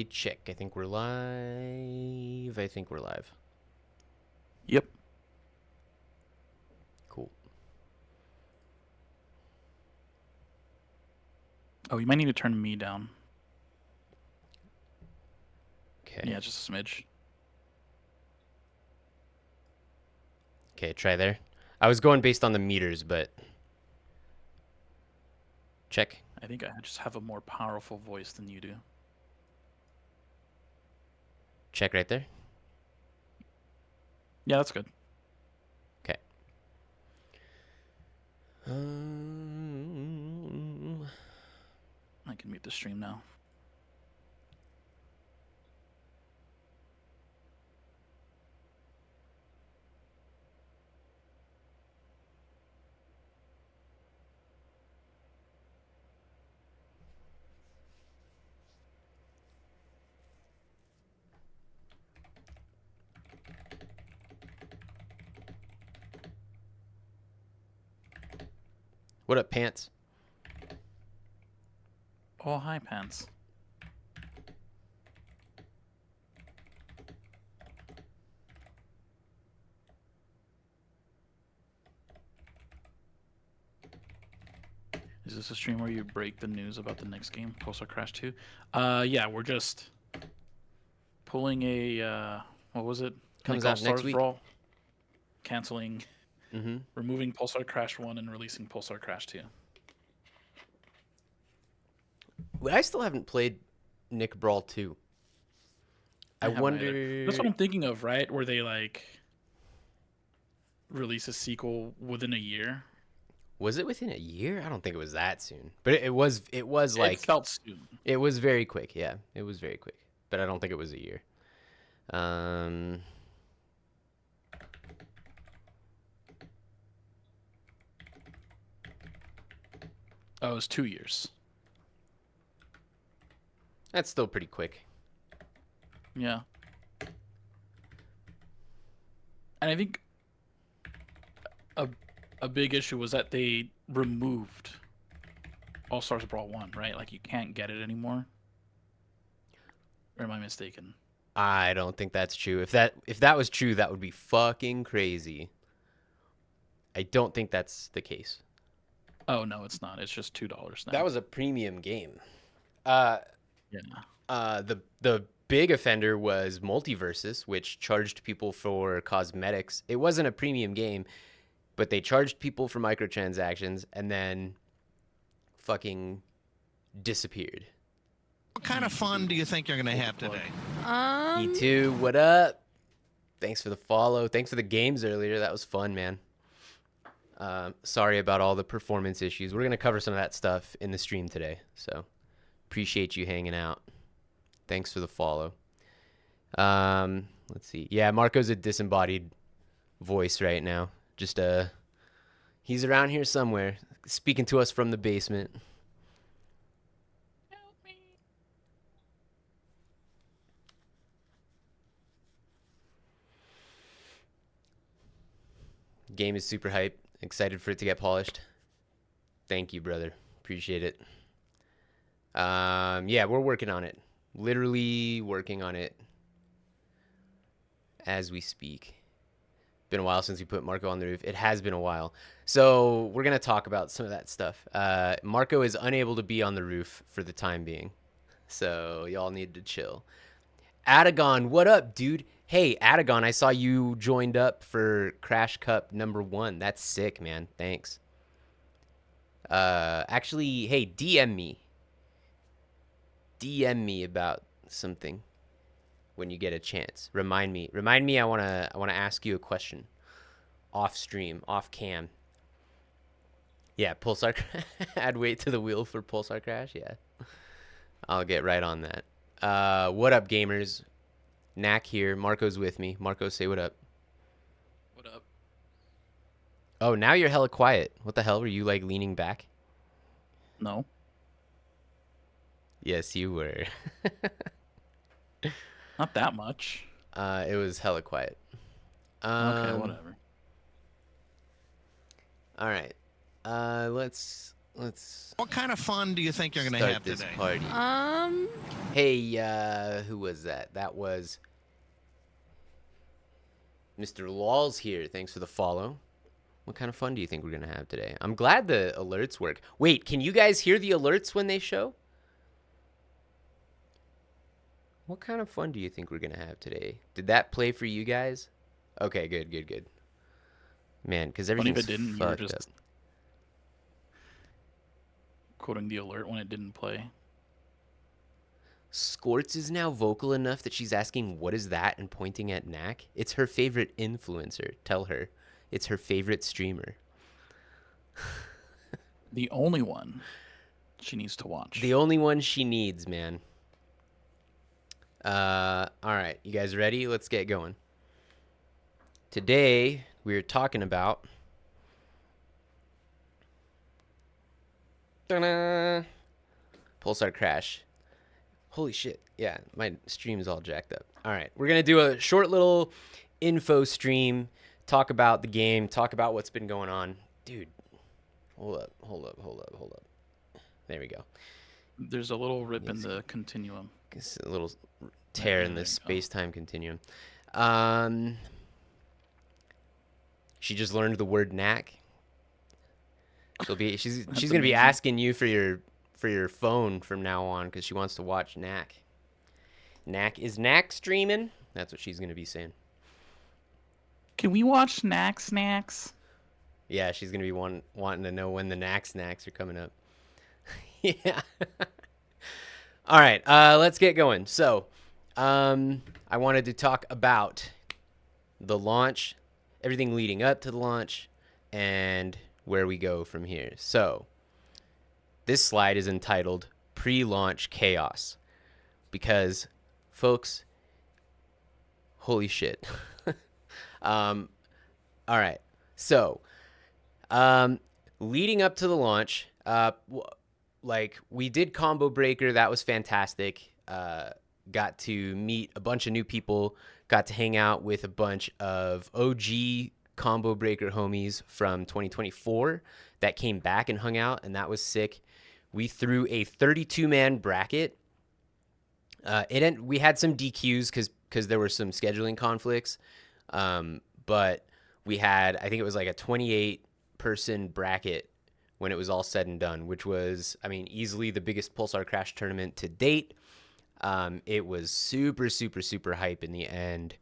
Check. I think we're live. Yep. Cool. Oh, you might need to turn me down. Okay. Yeah, just a smidge. Okay, try there. I was going based on the meters, but check. I think I just have a more powerful voice than you do. Check right there. Yeah, that's good. Okay. I can mute the stream now. What up, pants? Oh, hi, Pants. Is this a stream where you break the news about the next game, Pulsar Crash 2? Yeah, we're just pulling a, what was it? Comes All out next Stars week. Brawl. Canceling, Mm-hmm. removing Pulsar Crash 1 and releasing Pulsar Crash 2. I still haven't played Nick Brawl 2. I haven't wonder. either. That's what I'm thinking of, right? Where they like release a sequel within a year. Was it within a year? I don't think it was that soon. But it was. It was like. It felt soon. It was very quick. Yeah, it was very quick. But I don't think it was a year. Oh, it was 2 years. That's still pretty quick. Yeah. And I think a big issue was that they removed All Stars Brawl 1, right? Like you can't get it anymore. Or am I mistaken? I don't think that's true. If that was true, that would be fucking crazy. I don't think that's the case. Oh no, it's not. It's just $2 now. That was a premium game. yeah. The big offender was Multiversus, which charged people for cosmetics. It wasn't a premium game, but they charged people for microtransactions and then fucking disappeared. What kind of fun do you think you're going to have today? E2, what up? Thanks for the follow. Thanks for the games earlier. That was fun, man. Sorry about all the performance issues. We're going to cover some of that stuff in the stream today. So appreciate you hanging out. Thanks for the follow. Let's see. Yeah, Marco's a disembodied voice right now. Just he's around here somewhere, speaking to us from the basement. Help me. Game is super hype. Excited for it to get polished. Thank you, brother. Appreciate it. Yeah, we're working on it. Literally working on it as we speak. Been a while since we put Marco on the roof. It has been a while. So we're going to talk about some of that stuff. Marco is unable to be on the roof for the time being. So y'all need to chill. Adagon, what up, dude? Hey, Adagon, I saw you joined up for Crash Cup #1. That's sick, man. Thanks. Actually, hey, DM me. DM me about something when you get a chance. Remind me. I wanna ask you a question. Off stream, off cam. Yeah, Pulsar. Add weight to the wheel for Pulsar Crash. Yeah, I'll get right on that. What up, gamers? Knack here. Marco's with me. Marco, say what up. What up? Oh, now you're hella quiet. What the hell? Were you like leaning back? No. Yes, you were. Not that much. It was hella quiet. Okay, whatever. All right. Let's let's What kind of fun do you think you're going to start have this today? party. Hey, who was that? That was Mr. Law's here. Thanks for the follow. What kind of fun do you think we're going to have today? I'm glad the alerts work. Wait, can you guys hear the alerts when they show? What kind of fun do you think we're going to have today? Did that play for you guys? Okay, good, good, good. Man, because But if everything's it didn't, you were fucked up. just quoting the alert when it didn't play. Scorts is now vocal enough that she's asking, what is that? And pointing at Knack. It's her favorite influencer. Tell her. It's her favorite streamer. The only one she needs to watch. The only one she needs, man. All right. You guys ready? Let's get going. Today, we're talking about... Ta-da! Pulsar crash. Holy shit. Yeah, my stream's all jacked up. All right. We're going to do a short little info stream, talk about the game, talk about what's been going on. Dude, hold up. There we go. There's a little rip in the continuum. It's a little tear in There this you go. space-time continuum. She just learned the word knack. She's gonna be amazing. asking you for your phone from now on because she wants to watch Knack. Is Knack streaming? That's what she's gonna be saying. Can we watch Snacks? Yeah, she's gonna be wanting to know when the Knack snacks are coming up. Yeah. All right, let's get going. So, I wanted to talk about the launch, everything leading up to the launch, and where we go from here. So, this slide is entitled Pre-Launch Chaos because, folks, holy shit. All right. So, leading up to the launch, like we did Combo Breaker. That was fantastic. Got to meet a bunch of new people. Got to hang out with a bunch of OG Combo Breaker homies from 2024 that came back and hung out, and that was sick. We threw a 32-man bracket. We had some DQs because there were some scheduling conflicts, but we had, I think it was like a 28-person bracket when it was all said and done, which was, I mean, easily the biggest Pulsar Crash tournament to date. It was super, super, super hype in the end.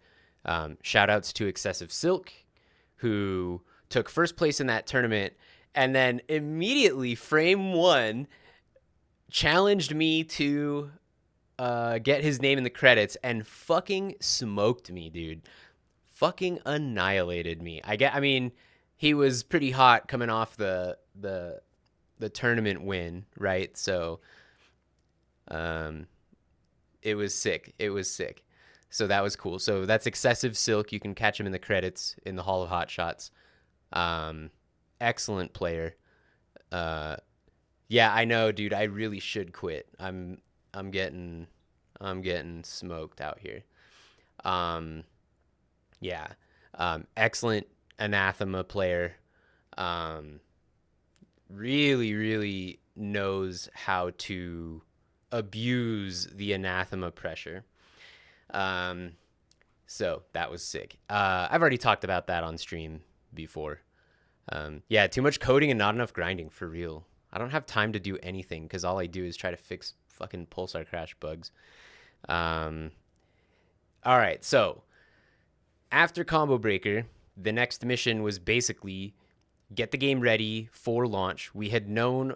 Shout outs to Excessive Silk, who took first place in that tournament, and then immediately frame one challenged me to get his name in the credits and fucking smoked me, dude. Fucking annihilated me. I mean, he was pretty hot coming off the tournament win, right? So it was sick. So that was cool. So that's Excessive Silk. You can catch him in the credits in the Hall of Hot Shots. Excellent player. Yeah, I know, dude. I really should quit. I'm getting smoked out here. Yeah. Excellent Anathema player. Really, really knows how to abuse the Anathema pressure. So that was sick. I've already talked about that on stream before. Yeah, too much coding and not enough grinding, for real. I don't have time to do anything because all I do is try to fix fucking Pulsar Crash bugs. All right, so after Combo Breaker, the next mission was basically get the game ready for launch. We had known,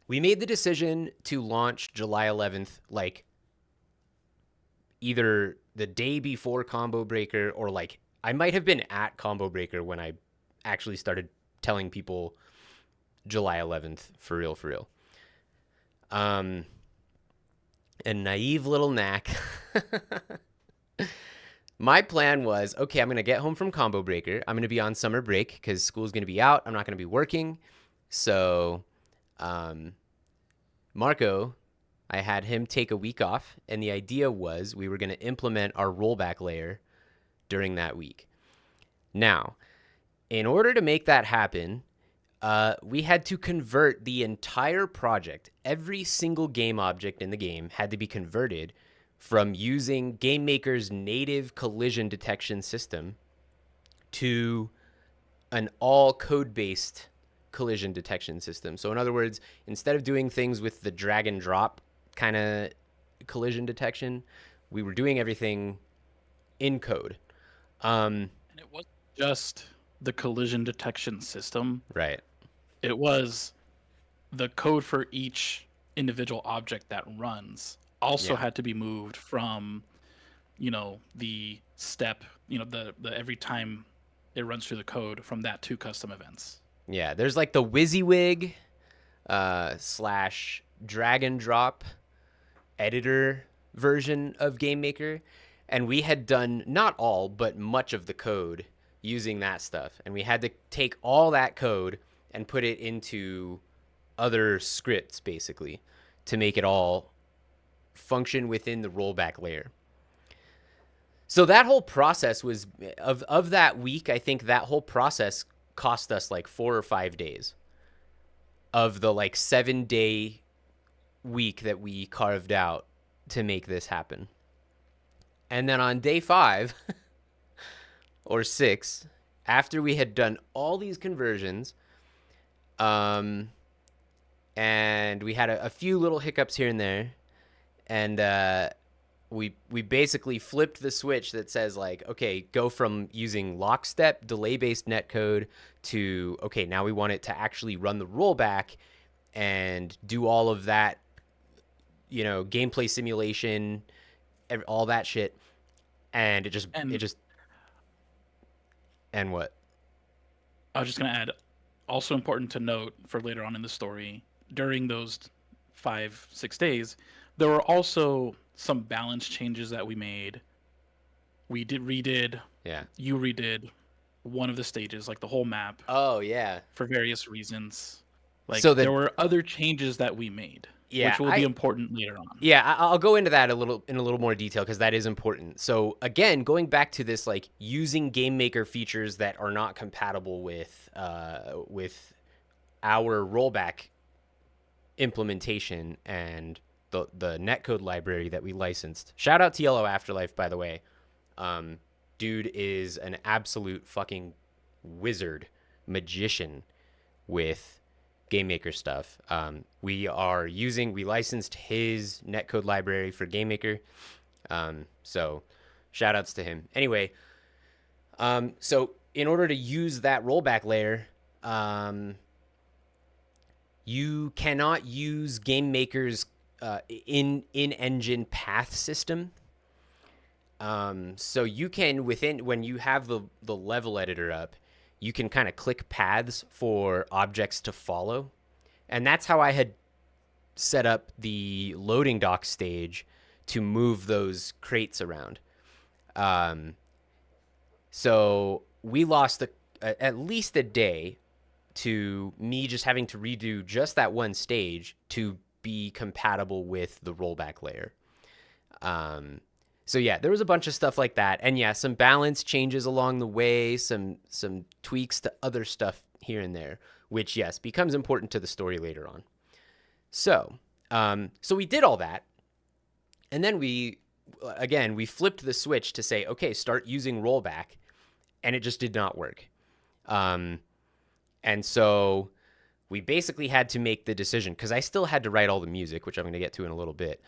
we made the decision to launch July 11th, like either the day before Combo Breaker or like I might have been at Combo Breaker when I actually started telling people July 11th, for real. A naive little knack. My plan was, okay, I'm going to get home from Combo Breaker. I'm going to be on summer break because school's going to be out. I'm not going to be working. So, Marco, I had him take a week off. And the idea was we were going to implement our rollback layer during that week. Now, in order to make that happen, we had to convert the entire project. Every single game object in the game had to be converted from using GameMaker's native collision detection system to an all code-based collision detection system. So in other words, instead of doing things with the drag and drop kind of collision detection, we were doing everything in code. And it wasn't just the collision detection system. Right. It was the code for each individual object that runs also Yeah. had to be moved from, the step, the every time it runs through the code from that to custom events. Yeah, there's like the WYSIWYG slash drag and drop editor version of GameMaker, and we had done not all but much of the code using that stuff, and we had to take all that code and put it into other scripts basically to make it all function within the rollback layer. So that whole process was of that week. I think that whole process cost us like 4 or 5 days of the like 7-day week that we carved out to make this happen. And then on day 5 or 6, after we had done all these conversions, and we had a few little hiccups here and there, and we basically flipped the switch that says like, okay, go from using lockstep delay-based netcode to, okay, now we want it to actually run the rollback and do all of that, gameplay simulation, all that shit. And and what? I was just going to add, also important to note for later on in the story, during those 5-6 days, there were also some balance changes that we made. We redid. Yeah. You redid one of the stages, like the whole map, Oh, yeah. for various reasons. Like So there were other changes that we made, Yeah, which will be important later on. Yeah, I'll go into that in a little more detail because that is important. So again, going back to this, like using GameMaker features that are not compatible with our rollback implementation and the netcode library that we licensed. Shout out to Yellow Afterlife, by the way. Dude is an absolute fucking wizard, magician with GameMaker stuff. We licensed his netcode library for GameMaker. So shout outs to him. Anyway, so in order to use that rollback layer, you cannot use GameMaker's in-engine path system. So you can, when you have the level editor up, you can kind of click paths for objects to follow. And that's how I had set up the loading dock stage to move those crates around. So we lost at least a day to me just having to redo just that one stage to be compatible with the rollback layer. So yeah, there was a bunch of stuff like that. And yeah, some balance changes along the way, some tweaks to other stuff here and there, which yes, becomes important to the story later on. So we did all that. And then we flipped the switch to say, okay, start using rollback. And it just did not work. And so we basically had to make the decision, because I still had to write all the music, which I'm going to get to in a little bit.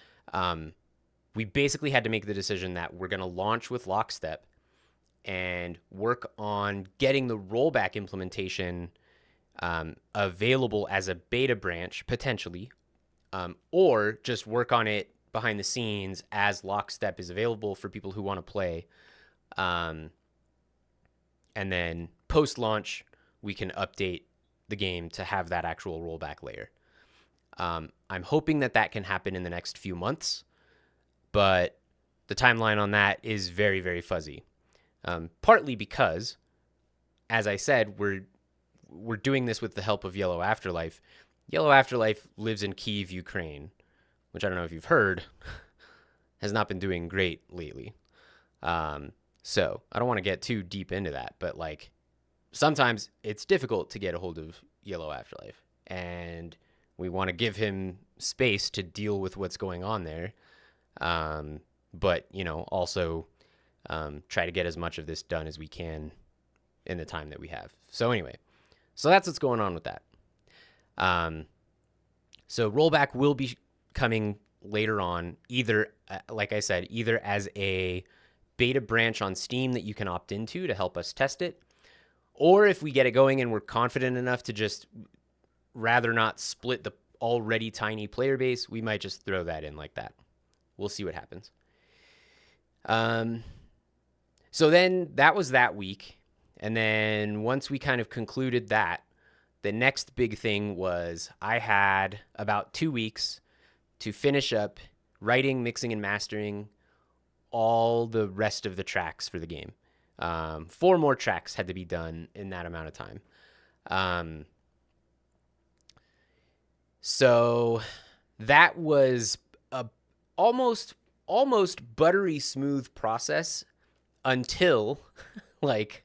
We basically had to make the decision that we're going to launch with Lockstep and work on getting the rollback implementation available as a beta branch, potentially, or just work on it behind the scenes as Lockstep is available for people who want to play. And then post-launch, we can update the game to have that actual rollback layer. I'm hoping that can happen in the next few months, but the timeline on that is very, very fuzzy. Partly because, as I said, we're doing this with the help of Yellow Afterlife. Yellow Afterlife lives in Kyiv, Ukraine, which I don't know if you've heard, has not been doing great lately. So I don't want to get too deep into that, but like sometimes it's difficult to get a hold of Yellow Afterlife, and we want to give him space to deal with what's going on there. But also try to get as much of this done as we can in the time that we have. So anyway, so that's what's going on with that. So rollback will be coming later on, either, like I said, either as a beta branch on Steam that you can opt into to help us test it, or if we get it going and we're confident enough to just rather not split the already tiny player base, we might just throw that in like that. We'll see what happens. So then that was that week. And then once we kind of concluded that, the next big thing was I had about 2 weeks to finish up writing, mixing, and mastering all the rest of the tracks for the game. 4 more tracks had to be done in that amount of time. So that was a almost buttery smooth process until like,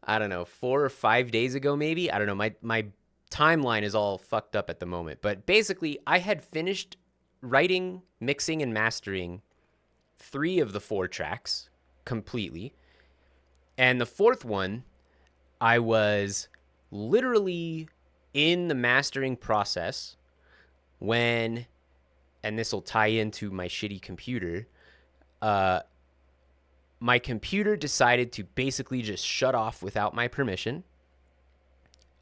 I don't know, 4 or 5 days ago, maybe. I don't know. My timeline is all fucked up at the moment. But basically, I had finished writing, mixing, and mastering 3 of the 4 tracks completely. And the 4th one, I was literally in the mastering process when, and this will tie into my shitty computer, my computer decided to basically just shut off without my permission.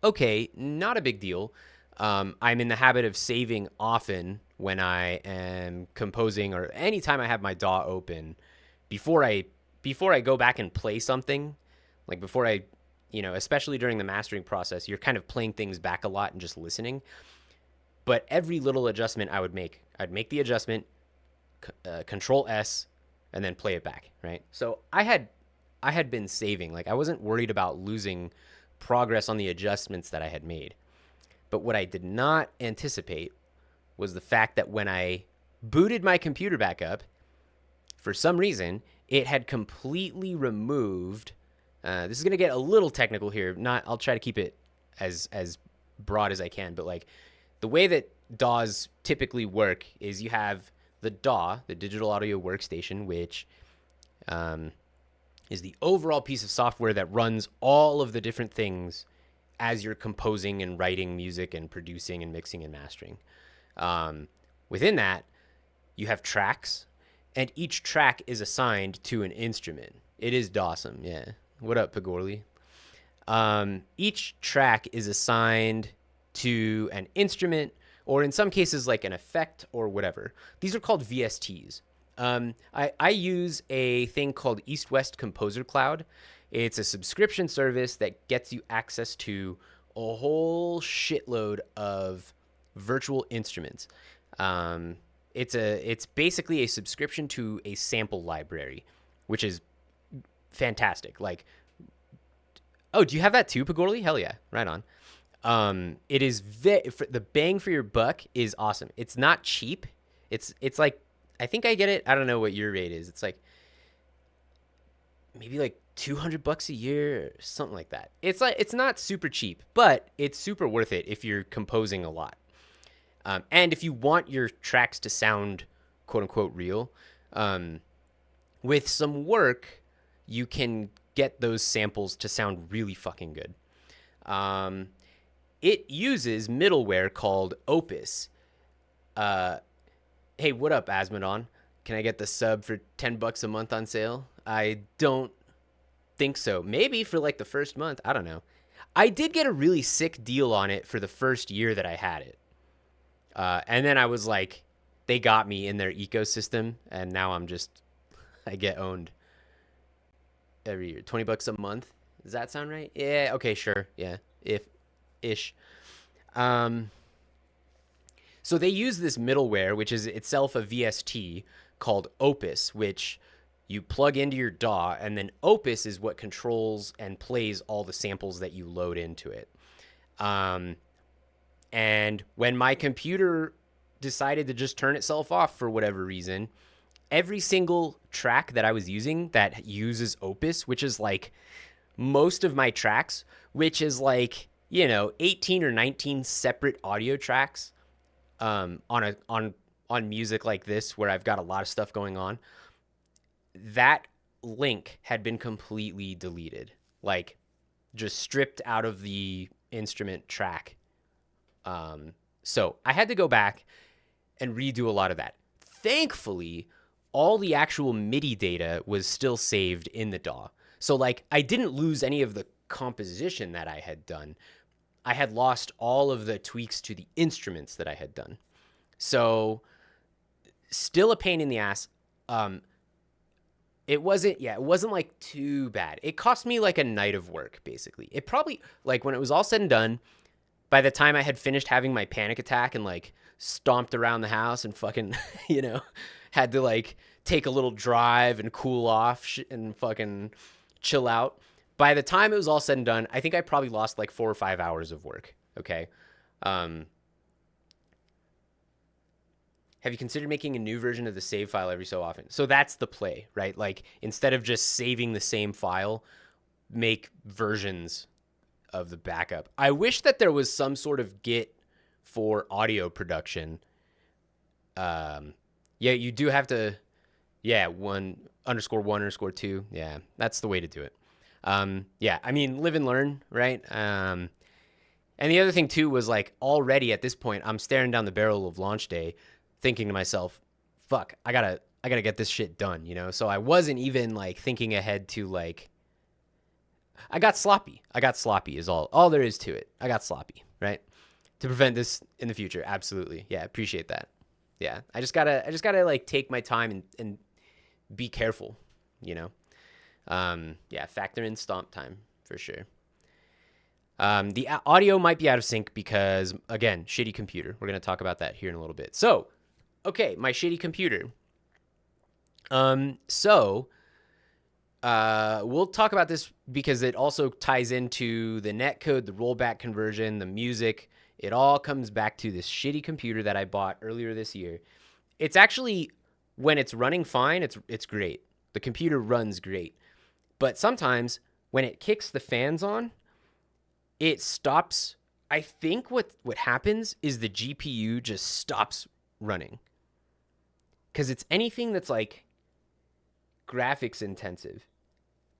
Okay, not a big deal. I'm in the habit of saving often when I am composing, or anytime I have my DAW open, before I go back and play something, like before I, especially during the mastering process, you're kind of playing things back a lot and just listening. But every little adjustment I'd make the adjustment, Control S, and then play it back, right? So I had been saving. Like, I wasn't worried about losing progress on the adjustments that I had made. But what I did not anticipate was the fact that when I booted my computer back up, for some reason, it had completely removed. This is gonna get a little technical here. I'll try to keep it as broad as I can. But like, the way that DAWs typically work is you have the DAW, the digital audio workstation, which is the overall piece of software that runs all of the different things as you're composing and writing music and producing and mixing and mastering. Within that, you have tracks, and each track is assigned to an instrument. It is Dawsome, yeah. What up, Pagorli? Each track is assigned to an instrument, or in some cases like an effect or whatever. These are called VSTs. I use a thing called East West Composer Cloud. It's a subscription service that gets you access to a whole shitload of virtual instruments. It's basically a subscription to a sample library, which is fantastic. Like, oh, do you have that too, Pagorli? Hell yeah, right on. It is the bang for your buck is awesome. It's not cheap. It's like, I think I get it. I don't know what your rate is. It's like maybe like $200 a year or something like that. It's not super cheap, but it's super worth it if you're composing a lot. And if you want your tracks to sound quote unquote real, with some work, you can get those samples to sound really fucking good. It uses middleware called Opus. Hey, what up, Asmodon? Can I get the sub for $10 a month on sale? I don't think so. Maybe for like the first month. I don't know. I did get a really sick deal on it for the first year that I had it. And then I was like, they got me in their ecosystem, and now I get owned every year. $20 a month. Does that sound right? Yeah. Okay. Sure. Yeah. Ish. So they use this middleware, which is itself a VST called Opus, which you plug into your DAW, and then Opus is what controls and plays all the samples that you load into it. And when my computer decided to just turn itself off for whatever reason, every single track that I was using that uses Opus, which is like most of my tracks, which is like 18 or 19 separate audio tracks on music like this where I've got a lot of stuff going on, that link had been completely deleted, like just stripped out of the instrument track. So I had to go back and redo a lot of that. Thankfully, all the actual MIDI data was still saved in the DAW. So like I didn't lose any of the composition that I had done. I had lost all of the tweaks to the instruments that I had done. So still a pain in the ass. It wasn't like too bad. It cost me like a night of work, basically. It probably, like when it was all said and done, by the time I had finished having my panic attack and like stomped around the house and fucking, had to like take a little drive and cool off and fucking chill out. By the time it was all said and done, I think I probably lost like 4 or 5 hours of work. Okay. Have you considered making a new version of the save file every so often? So that's the play, right? Like instead of just saving the same file, make versions of the backup. I wish that there was some sort of Git for audio production. You do have to, 1_1_2. Yeah, that's the way to do it. I mean, live and learn, right? And the other thing too was like already at this point, I'm staring down the barrel of launch day, thinking to myself, fuck, I gotta get this shit done, So I wasn't even like thinking ahead to like, I got sloppy is all there is to it. I got sloppy, right? To prevent this in the future. Absolutely. Yeah. Appreciate that. Yeah. I just gotta like take my time and be careful, factor in stomp time for sure. The audio might be out of sync because, again, shitty computer. We're going to talk about that here in a little bit. So, okay, my shitty computer. We'll talk about this because it also ties into the netcode, the rollback conversion, the music. It all comes back to this shitty computer that I bought earlier this year. It's actually, when it's running fine, it's great. The computer runs great. But sometimes when it kicks the fans on, it stops. I think what happens is the GPU just stops running. Because it's anything that's like graphics intensive.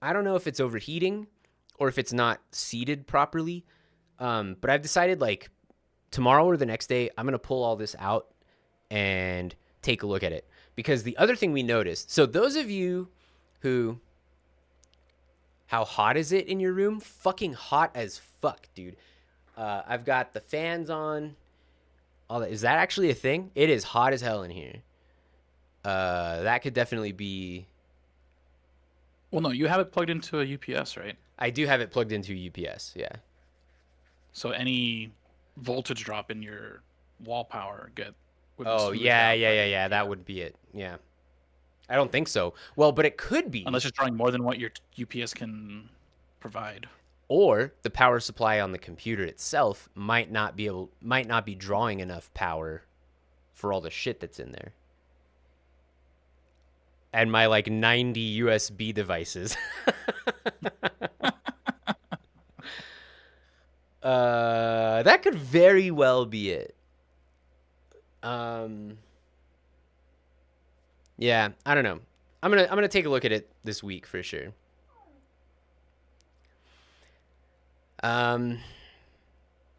I don't know if it's overheating or if it's not seated properly. But I've decided like tomorrow or the next day, I'm going to pull all this out and take a look at it. Because the other thing we noticed, so those of you who, how hot is it in your room? Fucking hot as fuck, dude. I've got the fans on. All that. Is that actually a thing? It is hot as hell in here. That could definitely be. Well, no, you have it plugged into a UPS, right? I do have it plugged into a UPS, yeah. So any voltage drop in your wall power would be Oh, smoothed yeah. out by That would be it. Yeah. I don't think so. Well, but it could be. unless it's drawing more than what your UPS can provide. Or the power supply on the computer itself might not be drawing enough power for all the shit that's in there. And my like 90 USB devices. That could very well be it. Yeah, I don't know. I'm gonna take a look at it this week for sure.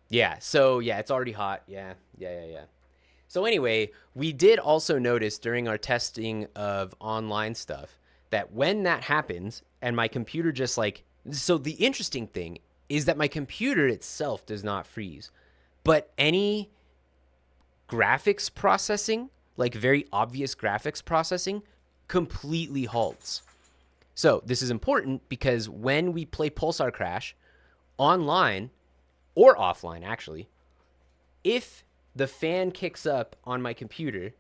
Yeah, so yeah, it's already hot. Yeah. So anyway, we did also notice during our testing of online stuff that when that happens and my computer just like, so the interesting thing is that my computer itself does not freeze, but any graphics processing, like very obvious graphics processing, completely halts. So this is important because when we play Pulsar Crash online or offline, actually, if the fan kicks up on my computer,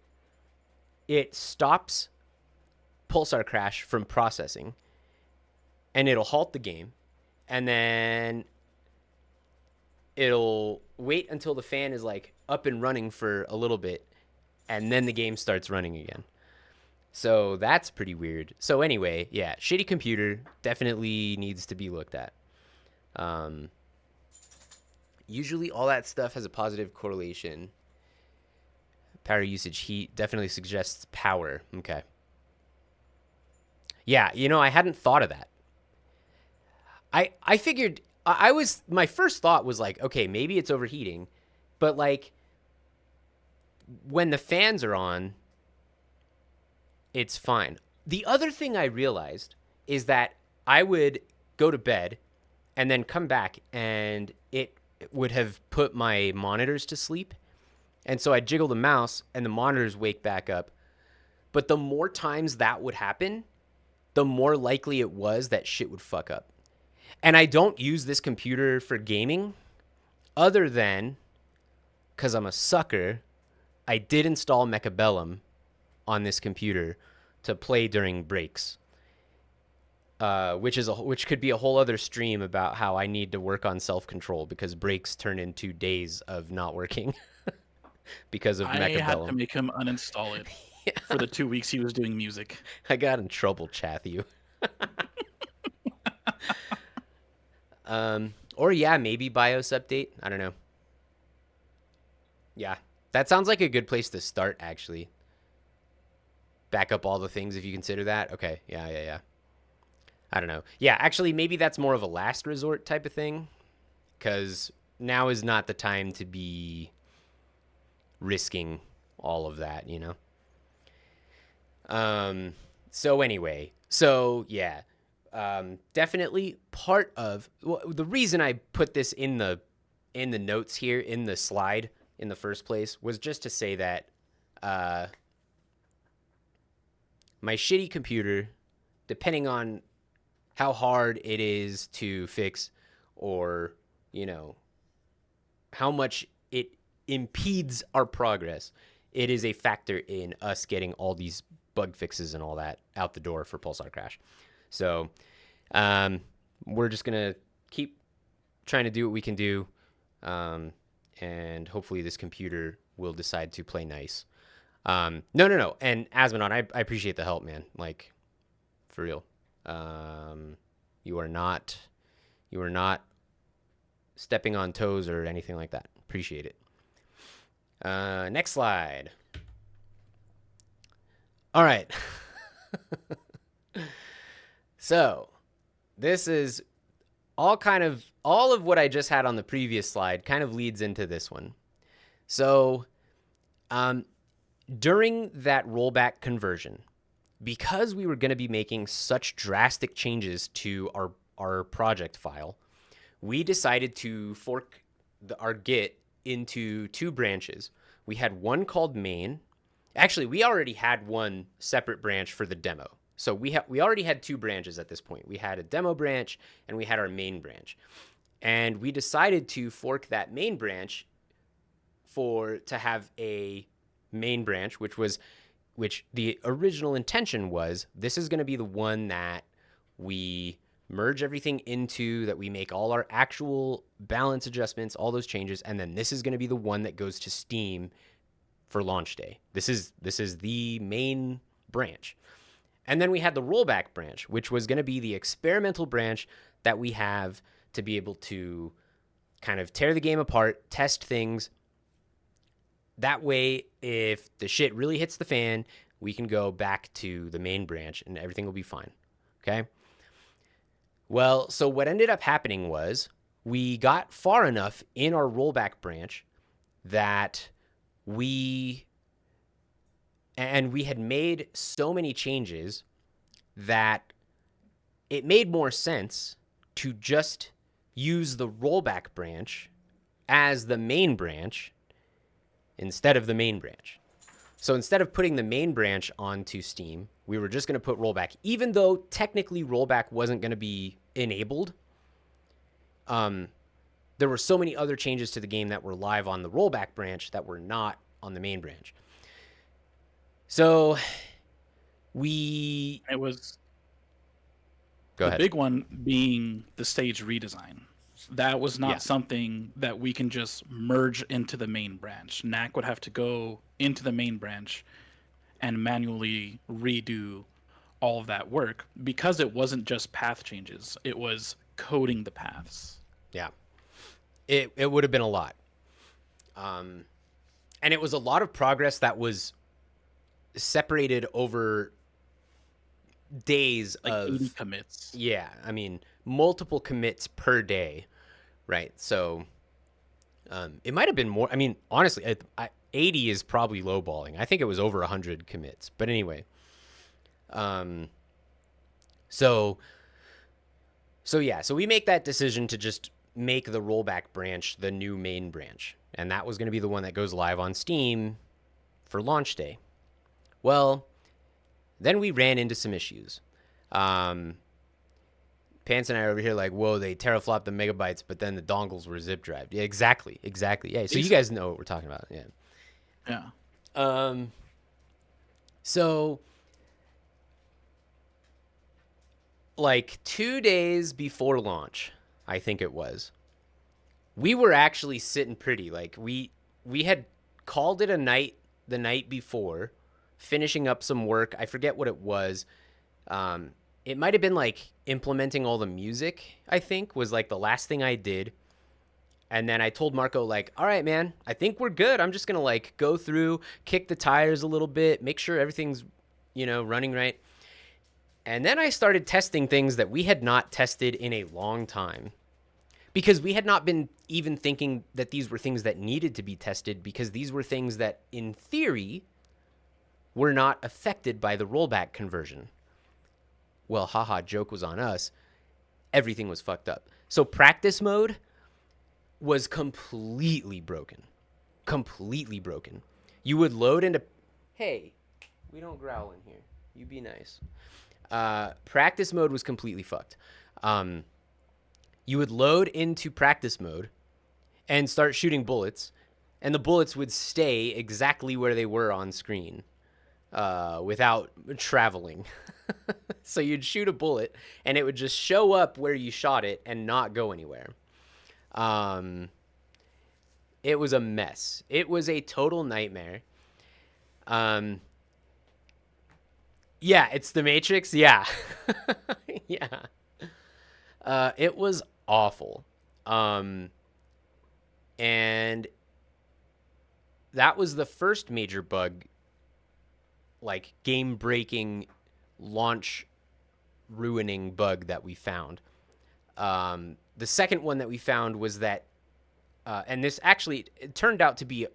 it stops Pulsar Crash from processing and it'll halt the game, and then it'll wait until the fan is like up and running for a little bit, and then the game starts running again. So that's pretty weird. So anyway, yeah, shitty computer definitely needs to be looked at. Usually all that stuff has a positive correlation. Power usage, heat definitely suggests power. Okay. Yeah, I hadn't thought of that. I figured I was my first thought was like, okay, maybe it's overheating, but like when the fans are on, it's fine. The other thing I realized is that I would go to bed and then come back and it would have put my monitors to sleep. And so I'd jiggle the mouse and the monitors wake back up. But the more times that would happen, the more likely it was that shit would fuck up. And I don't use this computer for gaming other than because I'm a sucker. I did install Mechabellum on this computer to play during breaks, which could be a whole other stream about how I need to work on self-control because breaks turn into days of not working because of I had to Mechabellum. make him uninstall it for the 2 weeks he was doing music. I got in trouble, Chathu. Or yeah, maybe BIOS update. I don't know. Yeah, that sounds like a good place to start, actually. Back up all the things if you consider that. Okay, yeah. I don't know. Yeah, actually, maybe that's more of a last resort type of thing, because now is not the time to be risking all of that, So anyway, yeah, definitely part of the reason I put this in the notes here in the slide in the first place was just to say that my shitty computer, depending on how hard it is to fix or, how much it impedes our progress, it is a factor in us getting all these bug fixes and all that out the door for Pulsar Crash. So we're just going to keep trying to do what we can do. And hopefully this computer will decide to play nice. No. And Asmonon, I appreciate the help, man. Like, for real. You are not stepping on toes or anything like that. Appreciate it. Next slide. All right. So this is all of what I just had on the previous slide kind of leads into this one. So during that rollback conversion, because we were going to be making such drastic changes to our project file, we decided to fork our Git into two branches. We had one called main. Actually, we already had one separate branch for the demo. So we already had two branches at this point. We had a demo branch and we had our main branch. And we decided to fork that main branch to have a main branch, which the original intention was this is going to be the one that we merge everything into, that we make all our actual balance adjustments, all those changes, and then this is going to be the one that goes to Steam for launch day. This is the main branch. And then we had the rollback branch, which was going to be the experimental branch that we have to be able to kind of tear the game apart, test things. That way, if the shit really hits the fan, we can go back to the main branch and everything will be fine. Okay? Well, so what ended up happening was we got far enough in our rollback branch that we had made so many changes that it made more sense to just use the rollback branch as the main branch instead of the main branch. So instead of putting the main branch onto Steam, we were just going to put rollback, even though technically rollback wasn't going to be enabled. There were so many other changes to the game that were live on the rollback branch that were not on the main branch. So it was Go ahead. The big one being the stage redesign. That was not something that we can just merge into the main branch. NAC would have to go into the main branch and manually redo all of that work because it wasn't just path changes. It was coding the paths. Yeah. it would have been a lot. And it was a lot of progress that was separated over days Like 80 of, commits. yeah, I mean, multiple commits per day, right? So it might have been more. I mean, honestly, 80 is probably lowballing. I think it was over 100 commits. But anyway, so yeah, so we make that decision to just make the rollback branch the new main branch, and that was going to be the one that goes live on Steam for launch day. Well, then we ran into some issues. Pants and I are over here like, whoa, they teraflopped the megabytes, but then the dongles were zip drive. Yeah, exactly. Yeah, so you guys know what we're talking about. Yeah. Yeah. So, like 2 days before launch, I think it was, we were actually sitting pretty. Like we had called it a night the night before, finishing up some work. I forget what it was. It might have been like implementing all the music, I think, was like the last thing I did. And then I told Marco, like, all right, man, I think we're good. I'm just going to like go through, kick the tires a little bit, make sure everything's, running right. And then I started testing things that we had not tested in a long time, because we had not been even thinking that these were things that needed to be tested, because these were things that, in theory, were not affected by the rollback conversion. Well, haha, joke was on us. Everything was fucked up. So practice mode was completely broken. Completely broken. You would load into... Hey, we don't growl in here. You be nice. Practice mode was completely fucked. You would load into practice mode and start shooting bullets, and the bullets would stay exactly where they were on screen without traveling. So you'd shoot a bullet, and it would just show up where you shot it and not go anywhere. It was a mess. It was a total nightmare. Yeah, it's the Matrix. Yeah. Yeah. It was awful. And that was the first major bug, like game breaking, launch ruining bug that we found. The second one that we found was that, and this actually it turned out to be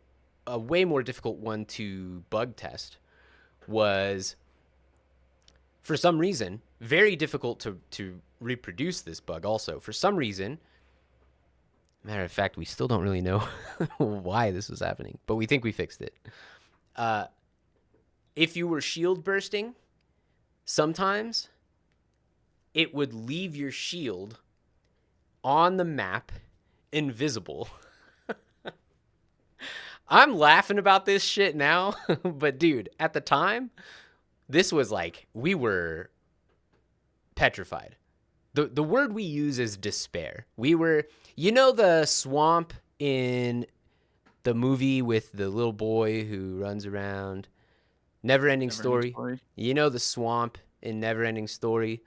a way more difficult one to bug test, was for some reason very difficult to reproduce this bug also. For some reason, matter of fact, we still don't really know why this was happening, but we think we fixed it. If you were shield bursting, sometimes it would leave your shield on the map invisible. I'm laughing about this shit now, but dude, at the time, this was like, we were petrified. The word we use is despair. We were, the swamp in the movie with the little boy who runs around, Never-Ending Story. The swamp in Never-Ending Story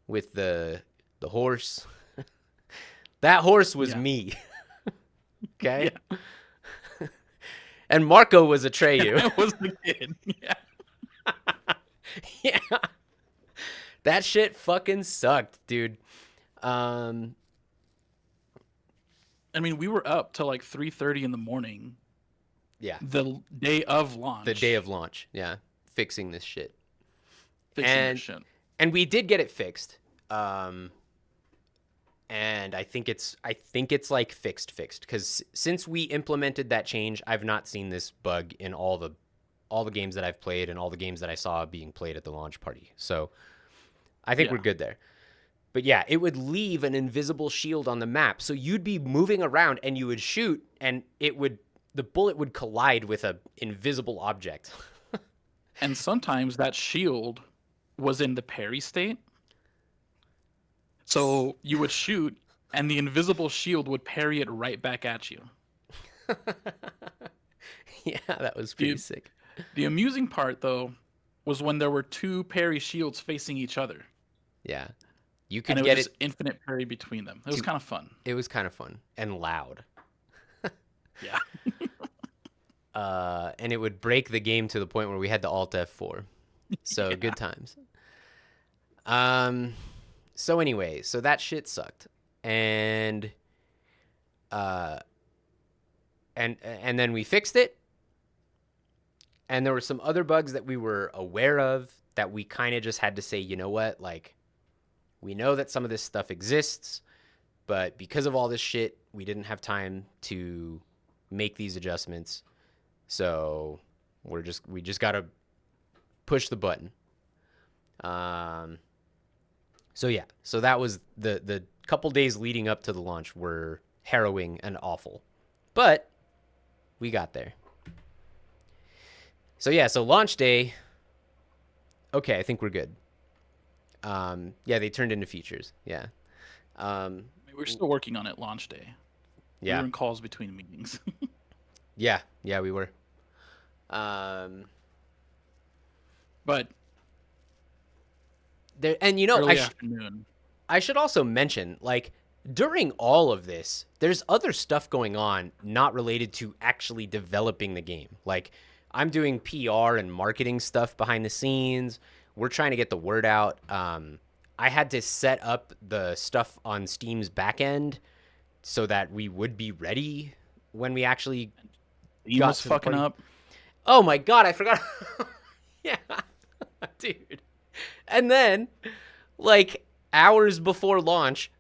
with the horse. That horse was me. Okay? Yeah. And Marco was Atreyu. I was the kid. Yeah. Yeah. That shit fucking sucked, dude. I mean, we were up till like 3:30 in the morning. Yeah. The day of launch. Yeah. Fixing this shit. This shit. And we did get it fixed. And I think it's like fixed because since we implemented that change, I've not seen this bug in all the games that I've played and all the games that I saw being played at the launch party. So I think we're good there. But yeah, it would leave an invisible shield on the map. So you'd be moving around and you would shoot, and the bullet would collide with an invisible object. And sometimes that shield was in the parry state. So you would shoot, and the invisible shield would parry it right back at you. Yeah, that was pretty sick. The amusing part, though, was when there were two parry shields facing each other. Yeah. You And could it was get just it infinite parry between them. It was to. kind of fun. It was kind of fun and loud. Yeah. And it would break the game to the point where we had to Alt F4. So Yeah. good times. Um. So anyway, so that shit sucked, and uh, and then we fixed it, and there were some other bugs that we were aware of that we kind of just had to say, you know what, like we know that some of this stuff exists, but because of all this shit, we didn't have time to make these adjustments. So we just gotta push the button. Um, so yeah, so that was the couple days leading up to the launch were harrowing and awful, but we got there. So yeah, so launch day. Okay, I think we're good. Yeah, they turned into features. Yeah. Um, We were still working on it launch day. We yeah. were in calls between meetings. Yeah. Yeah, we were. Um, But there, and you know, early afternoon. I should also mention, like, during all of this, there's other stuff going on not related to actually developing the game. Like, I'm doing PR and marketing stuff behind the scenes. We're trying to get the word out. I had to set up the stuff on Steam's backend so that we would be ready when we actually Steam got was to the fucking party. up. Oh my god, I forgot. Yeah, dude. And then, like, hours before launch,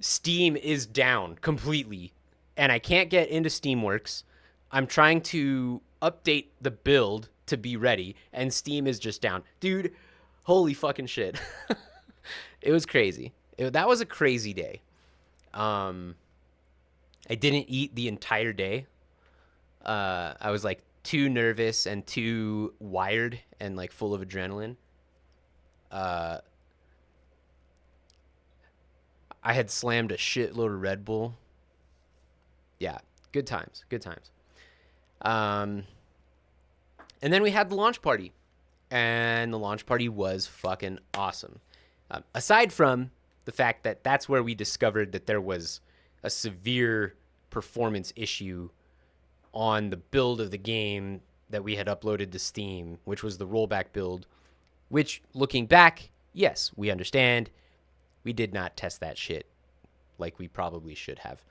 Steam is down completely, and I can't get into Steamworks. I'm trying to update the build to be ready, and Steam is just down. Dude, holy fucking shit. It was crazy. That was a crazy day. I didn't eat the entire day. I was like too nervous and too wired and like full of adrenaline. Uh, I had slammed a shitload of Red Bull. Yeah, good times, good times. Um, and then we had the launch party, and the launch party was fucking awesome. Aside from the fact that that's where we discovered that there was a severe performance issue on the build of the game that we had uploaded to Steam, which was the rollback build, which looking back, yes, we understand. We did not test that shit like we probably should have.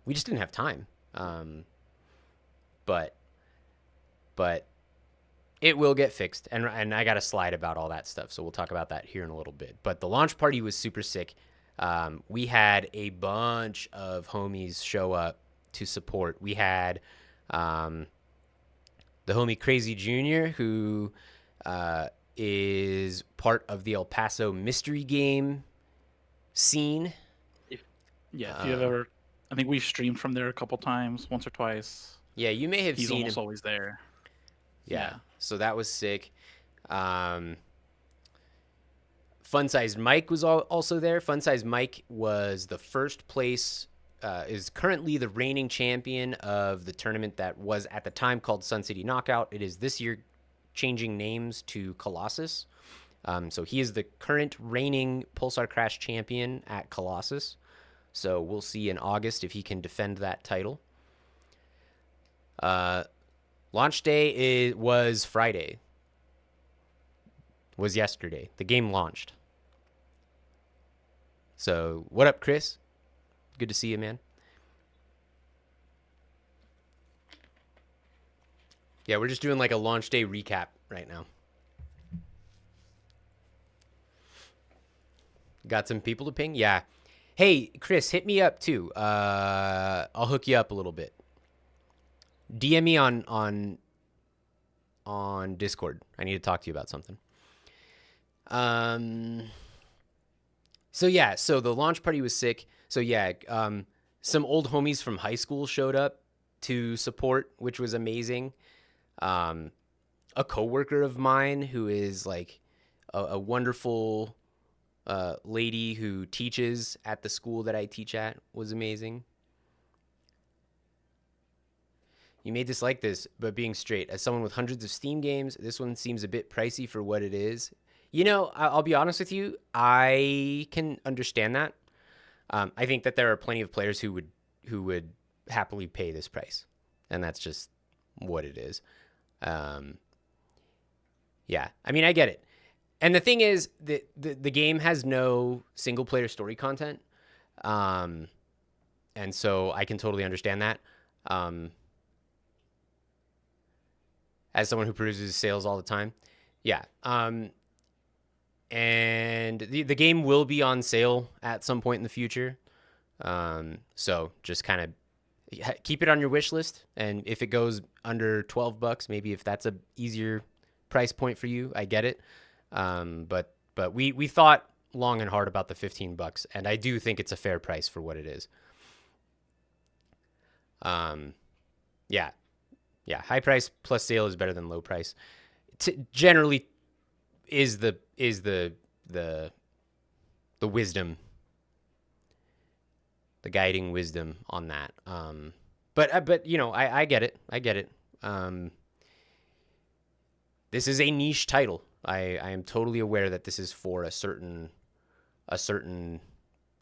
We just didn't have time. But it will get fixed, and I got a slide about all that stuff, so we'll talk about that here in a little bit. But the launch party was super sick. We had a bunch of homies show up to support. We had the homie Crazy Jr., who is part of the El Paso mystery game scene. If you've ever, I think we've streamed from there a couple times, once or twice. Yeah, you may have He's seen almost him. always there. Yeah, so that was sick. Fun Sized Mike was also there. Fun Sized Mike was the first place, is currently the reigning champion of the tournament that was at the time called Sun City Knockout. It is this year changing names to Colossus. So he is the current reigning Pulsar Crash champion at Colossus. So we'll see in August if he can defend that title. Launch day was Friday. Was yesterday. The game launched. So what up, Chris? Good to see you, man. Yeah, we're just doing like a launch day recap right now. Got some people to ping? Yeah. Hey, Chris, hit me up too. I'll hook you up a little bit. DM me on Discord. I need to talk to you about something. So yeah, so the launch party was sick. So yeah, some old homies from high school showed up to support, which was amazing. A coworker of mine who is like a wonderful lady who teaches at the school that I teach at was amazing. You may dislike this, but being straight, as someone with hundreds of Steam games, this one seems a bit pricey for what it is. I'll be honest with you. I can understand that. I think that there are plenty of players who would happily pay this price, and that's just what it is. Um, yeah, I mean, I get it. And the thing is, the game has no single player story content, um, and so I can totally understand that. Um, as someone who produces sales all the time, yeah. And the game will be on sale at some point in the future. So just kind of keep it on your wish list, and if it goes under $12, maybe if that's a easier price point for you, I get it. But we thought long and hard about the $15, and I do think it's a fair price for what it is. Yeah, yeah, high price plus sale is better than low price. Generally, is the wisdom, the guiding wisdom on that. But I get it. I get it. This is a niche title. I am totally aware that this is for a certain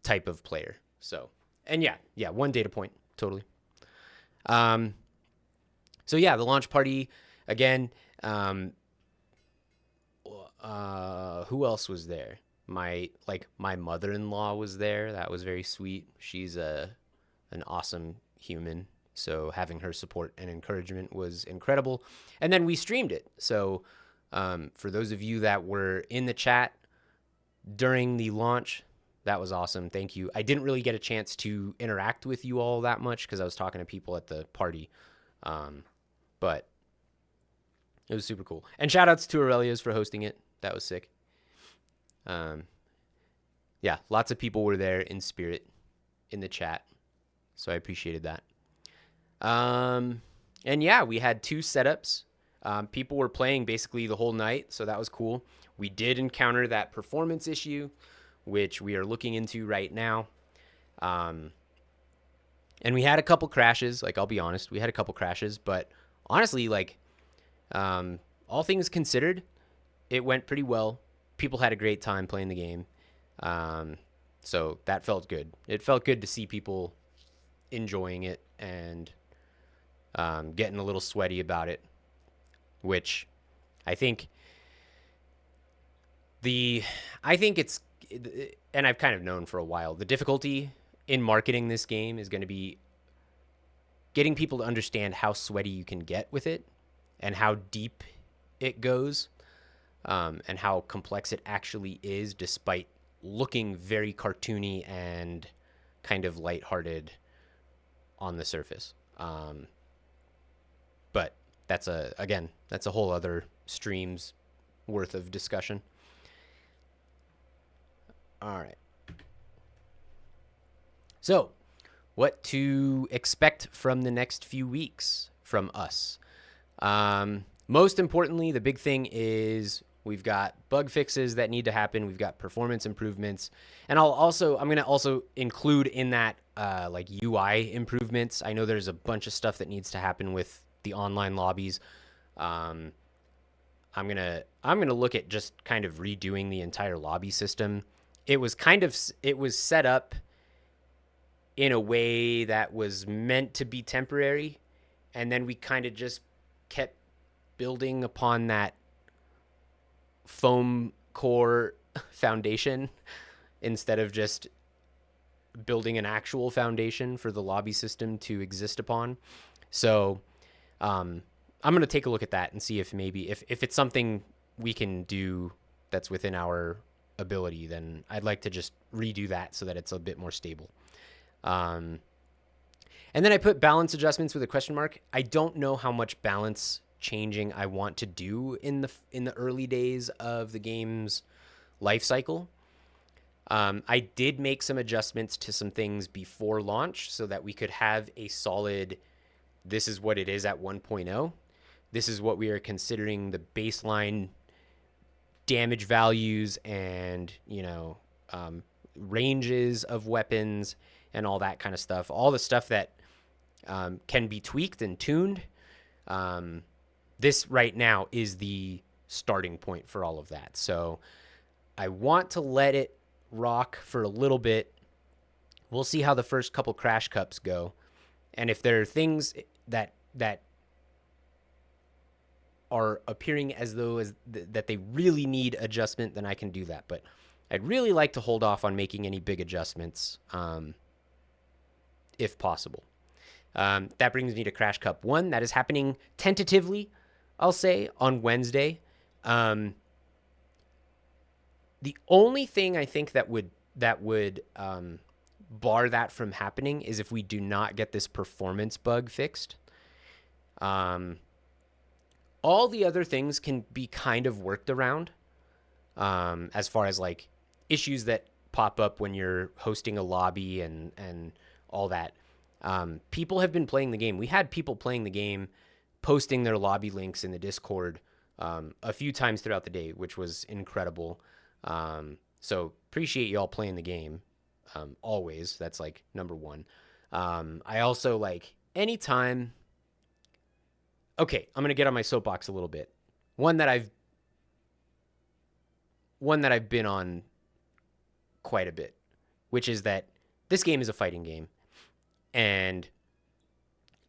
type of player. So, and yeah, one data point, totally. So yeah, the launch party again. Who else was there? My mother-in-law was there. That was very sweet. She's an awesome human. So having her support and encouragement was incredible. And then we streamed it. So for those of you that were in the chat during the launch, that was awesome. Thank you. I didn't really get a chance to interact with you all that much because I was talking to people at the party. But it was super cool. And shout outs to Aurelia's for hosting it. That was sick. Yeah, lots of people were there in spirit in the chat. So I appreciated that. And yeah, we had 2 setups. People were playing basically the whole night, so that was cool. We did encounter that performance issue, which we are looking into right now. And we had a couple crashes. Like, I'll be honest, we had a couple crashes, but honestly, like, all things considered, it went pretty well. People had a great time playing the game. So that felt good. It felt good to see people enjoying it and getting a little sweaty about it, which I think it's, and I've kind of known for a while, the difficulty in marketing this game is going to be getting people to understand how sweaty you can get with it and how deep it goes, and how complex it actually is, despite looking very cartoony and kind of lighthearted on the surface. But that's a whole other stream's worth of discussion. All right. So, what to expect from the next few weeks from us? Most importantly, the big thing is we've got bug fixes that need to happen. We've got performance improvements, and I'm going to also include in that like UI improvements. I know there's a bunch of stuff that needs to happen with the online lobbies. I'm gonna look at just kind of redoing the entire lobby system. It was set up in a way that was meant to be temporary, and then we kind of just kept building upon that foam core foundation instead of just building an actual foundation for the lobby system to exist upon. So I'm going to take a look at that and see if maybe if it's something we can do that's within our ability, then I'd like to just redo that so that it's a bit more stable. And then I put balance adjustments with a question mark. I don't know how much balance changing I want to do in the early days of the game's life cycle. I did make some adjustments to some things before launch so that we could have a solid, this is what it is at 1.0. This is what we are considering the baseline damage values and, ranges of weapons and all that kind of stuff. All the stuff that can be tweaked and tuned. This right now is the starting point for all of that. So I want to let it rock for a little bit. We'll see how the first couple Crash Cups go, and if there are things that are appearing as though that they really need adjustment, then I can do that. But I'd really like to hold off on making any big adjustments, if possible. That brings me to Crash Cup 1. That is happening tentatively, I'll say, on Wednesday. The only thing I think that would bar that from happening is if we do not get this performance bug fixed. All the other things can be kind of worked around, as far as like issues that pop up when you're hosting a lobby and all that. People have been playing the game. We had people playing the game, posting their lobby links in the Discord a few times throughout the day, which was incredible. So appreciate y'all playing the game. Always. That's like number one. I also like anytime. Okay, I'm gonna get on my soapbox a little bit. One that I've been on quite a bit, which is that this game is a fighting game, and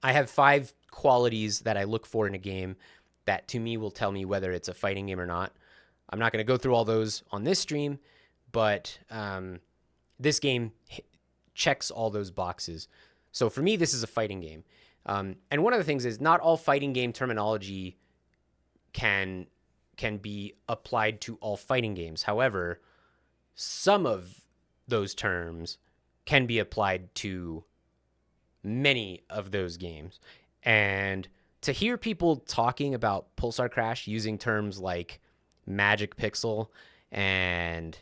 I have 5 qualities that I look for in a game that to me will tell me whether it's a fighting game or not. I'm not gonna go through all those on this stream, but this game checks all those boxes. So for me, this is a fighting game. And one of the things is not all fighting game terminology can be applied to all fighting games. However, some of those terms can be applied to many of those games. And to hear people talking about Pulsar Crash using terms like Magic Pixel and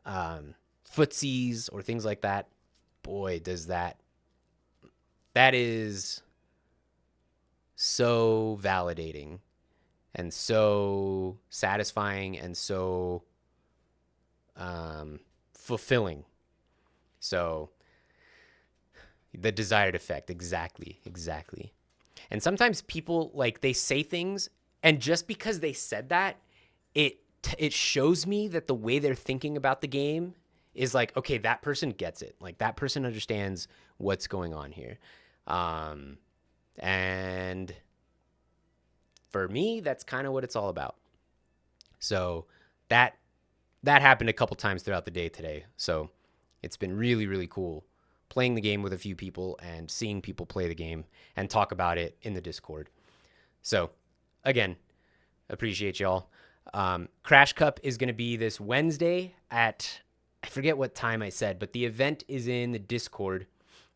footsies or things like that, boy, does that is so validating and so satisfying and so fulfilling. So the desired effect, exactly. And sometimes people like they say things, and just because they said that, it shows me that the way they're thinking about the game is like, okay, that person gets it. Like that person understands what's going on here. And for me, that's kind of what it's all about. So that happened a couple times throughout the day today. So it's been really, really cool playing the game with a few people and seeing people play the game and talk about it in the Discord. So again, appreciate y'all. Crash Cup is going to be this Wednesday at, I forget what time I said, but the event is in the Discord.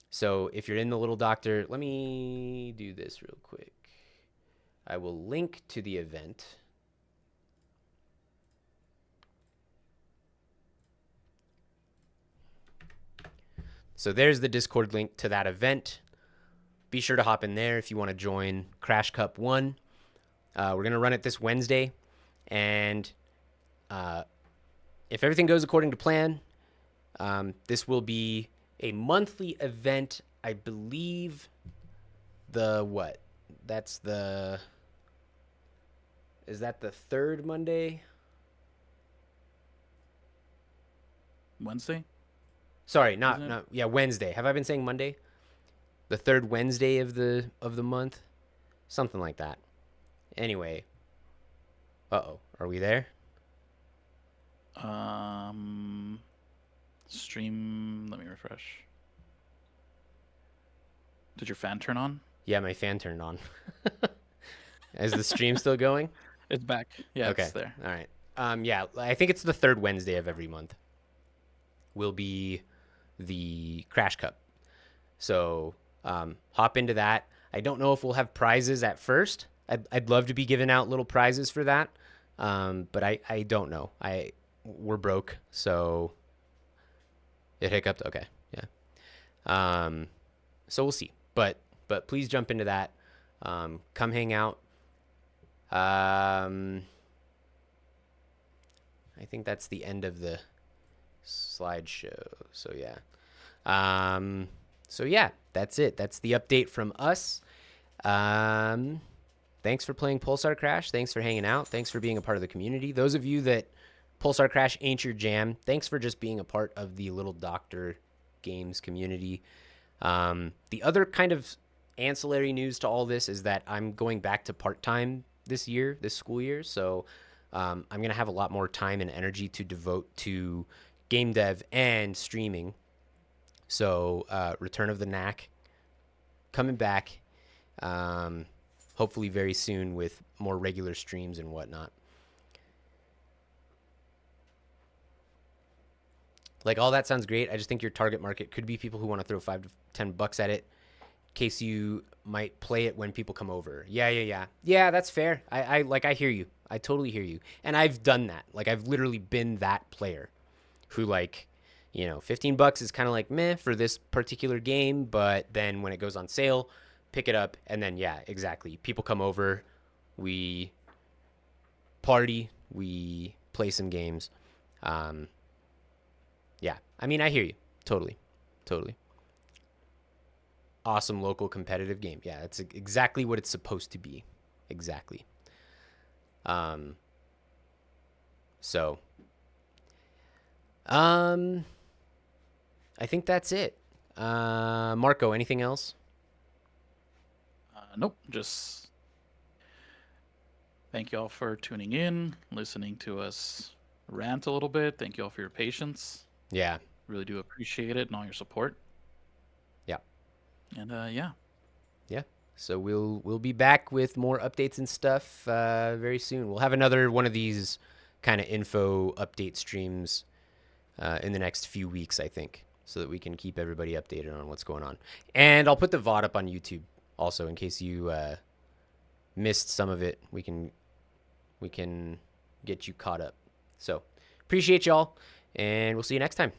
So if you're in the Little Doctor, let me do this real quick. I will link to the event. So there's the Discord link to that event. Be sure to hop in there if you want to join Crash Cup 1. We're going to run it this Wednesday. And if everything goes according to plan, this will be a monthly event. I believe is that the third Monday? Wednesday? Sorry, Wednesday. Have I been saying Monday? The third Wednesday of the month? Something like that. Anyway. Uh-oh. Are we there? Stream, let me refresh. Did your fan turn on? Yeah, my fan turned on. Is the stream still going? It's back. Yeah, okay. It's there. All right. Yeah, I think it's the third Wednesday of every month. Will be the Crash Cup. So hop into that. I don't know if we'll have prizes at first. I'd love to be giving out little prizes for that, but I don't know. We're broke, so it hiccuped. Okay, yeah. So we'll see. But please jump into that. Come hang out. I think that's the end of the slideshow. So yeah. So yeah, that's it. That's the update from us. Thanks thanks for playing Pulsar Crash. Thanks for hanging out. Thanks for being a part of the community. Those of you that Pulsar Crash ain't your jam, thanks for just being a part of the Little Doctor Games community. The other kind of ancillary news to all this is that I'm going back to part-time this school year. So I'm going to have a lot more time and energy to devote to game dev and streaming. So Return of the Knack coming back, hopefully very soon with more regular streams and whatnot. Like, all that sounds great. I just think your target market could be people who want to throw $5 to $10 at it, in case you might play it when people come over. Yeah, that's fair. I hear you. I totally hear you. And I've done that. Like, I've literally been that player who, like, you know, $15 is kind of like meh for this particular game, but then when it goes on sale, pick it up, and then yeah, exactly. People come over, we party, we play some games. Yeah, I mean, I hear you. Totally. Awesome local competitive game. Yeah, that's exactly what it's supposed to be. Exactly. So, I think that's it. Marco, anything else? Nope. Just thank you all for tuning in, listening to us rant a little bit. Thank you all for your patience. Yeah. Really do appreciate it and all your support. Yeah. And yeah. So we'll be back with more updates and stuff very soon. We'll have another one of these kind of info update streams in the next few weeks, I think, so that we can keep everybody updated on what's going on. And I'll put the VOD up on YouTube also in case you missed some of it. We can get you caught up. So appreciate y'all, and we'll see you next time.